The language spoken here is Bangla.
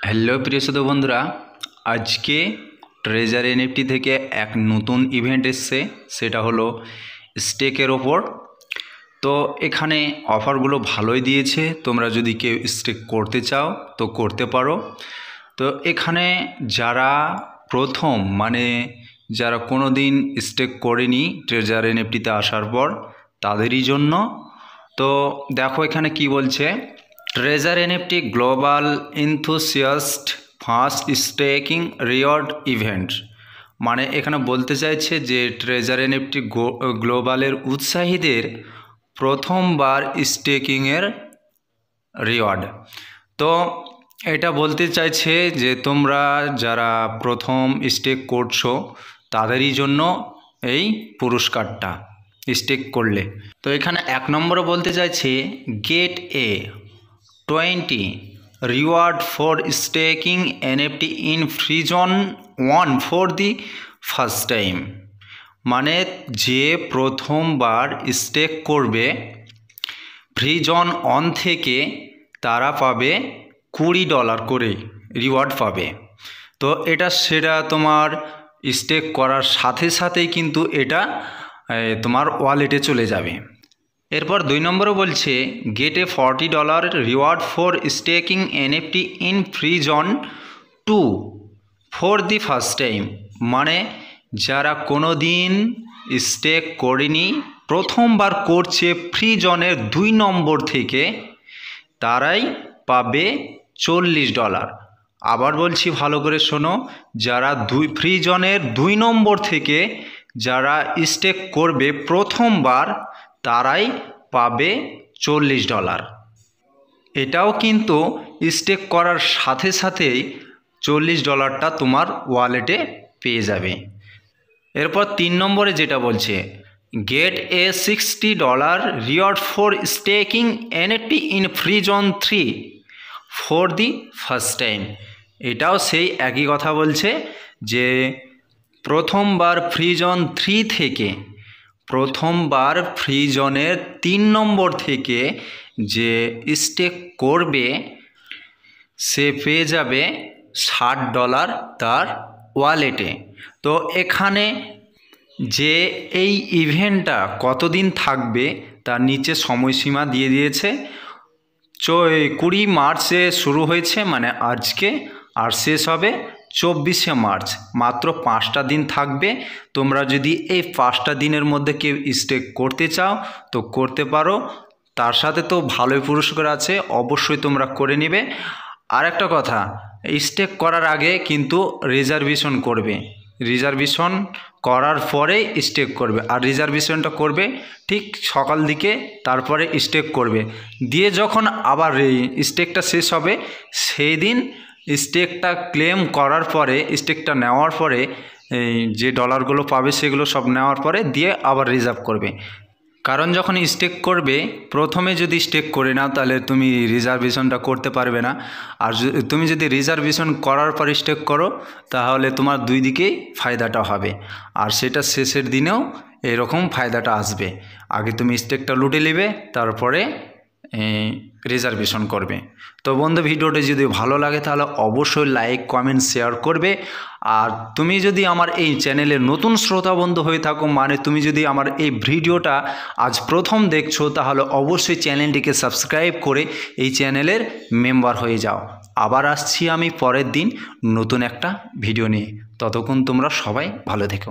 হ্যালো প্রিয় শ্রোতা বন্ধুরা, আজকে ট্রেজার এনএফটি থেকে এক নতুন ইভেন্ট এসছে, সেটা হলো স্টেকের ওপর। তো এখানে অফারগুলো ভালোই দিয়েছে, তোমরা যদি কেউ স্টেক করতে চাও তো করতে পারো। তো এখানে যারা প্রথম যারা কোনো দিন স্টেক করেনি ট্রেজার এনএফটিতে আসার পর তাদেরই জন্য। তো দেখো এখানে কি বলছে, treasure NFT global enthusiast first staking reward event. এখানে বলতে চাইছে যে ট্রেজার এনএফটি গ্লোবালের উৎসাহীদের প্রথমবার স্টেকিংয়ের রিওয়ার্ড। তো এটা বলতে চাইছে যে তোমরা যারা প্রথম স্টেক করছো তাদেরই জন্য এই পুরস্কারটা স্টেক করলে। তো এখানে এক নম্বরে বলতে চাইছে gate A 20 reward for staking NFT in free zone 1 for the first time. যে প্রথমবার স্টেক করবে ফ্রি জোন 1 থেকে তারা পাবে $20 করে রিওয়ার্ড পাবে। তো সেটা তোমার স্টেক করার সাথে সাথেই কিন্তু এটা তোমার ওয়ালেটে চলে যাবে। এরপর 2 নম্বরে বলছে gate A $40 reward for staking NFT in free zone 2 for the first time. যারা কোনো দিন স্টেক করেনি, প্রথমবার করছে ফ্রি জোনের 2 নম্বর থেকে, তারাই পাবে $40। আবার বলছি ভালো করে শোনো, যারা ফ্রি জোনের 2 নম্বর থেকে যারা স্টেক করবে প্রথমবার তারাই পাবে $40। এটাও কিন্তু স্টেক করার সাথে সাথেই $40টা তোমার ওয়ালেটে পেয়ে যাবে। এরপর 3 নম্বরে যেটা বলছে gate A $60 reward for staking NFT in free zone 3 for the first time. এটাও সেই একই কথা বলছে যে প্রথমবার ফ্রি জোন 3 থেকে, প্রথমবার ফ্রি জোনের 3 নম্বর থেকে যে স্টেক করবে সে পেয়ে যাবে $60 তার ওয়ালেটে। তো এখানে যে এই ইভেন্টটা কতদিন থাকবে তার নিচে সময়সীমা দিয়ে দিয়েছে। 20 মার্চে শুরু হয়েছে, আজকে, আর শেষ হবে 24শে মার্চ। মাত্র 5টা দিন থাকবে। তোমরা যদি এই 5টা দিনের মধ্যে কেউ স্টেক করতে চাও তো করতে পারো। তার সাথে তো ভালোই পুরস্কার আছে, অবশ্যই তোমরা করে নেবে। আর একটা কথা, স্টেক করার আগে কিন্তু রিজার্ভেশন করবে, রিজার্ভেশন করার পরে স্টেক করবে। আর রিজার্ভেশনটা করবে ঠিক সকাল দিকে, তারপরে স্টেক করবে। দিয়ে যখন আবার স্টেকটা শেষ হবে সেই দিন স্টেকটা ক্লেম করার পরে, স্টেকটা নেওয়ার পরে যে ডলারগুলো পাবে সেগুলো সব নেওয়ার পরে দিয়ে আবার রিজার্ভ করবে। কারণ যখন স্টেক করবে, প্রথমে যদি স্টেক করে নাও তাহলে তুমি রিজার্ভেশনটা করতে পারবে না। আর তুমি যদি রিজার্ভেশন করার পর স্টেক করো তাহলে তোমার দুই দিকেই ফায়দাটা হবে। আর সেটা শেষের দিনেও এরকম ফায়দাটা আসবে। আগে তুমি স্টেকটা লুটে নেবে, তারপরে রিজার্ভেশন করবে। তো বন্ধু, ভিডিওটা যদি ভালো লাগে তাহলে অবশ্যই লাইক, কমেন্ট, শেয়ার করবে। আর তুমি যদি আমার এই চ্যানেলের নতুন শ্রোতা বন্ধু হয়ে থাকো, তুমি যদি আমার এই ভিডিওটা আজ প্রথম দেখছো, তাহলে অবশ্যই চ্যানেলটিকে সাবস্ক্রাইব করে এই চ্যানেলের মেম্বার হয়ে যাও। আবার আসছি আমি পরের দিন নতুন একটা ভিডিও নিয়ে। ততক্ষণ তোমরা সবাই ভালো থেকো।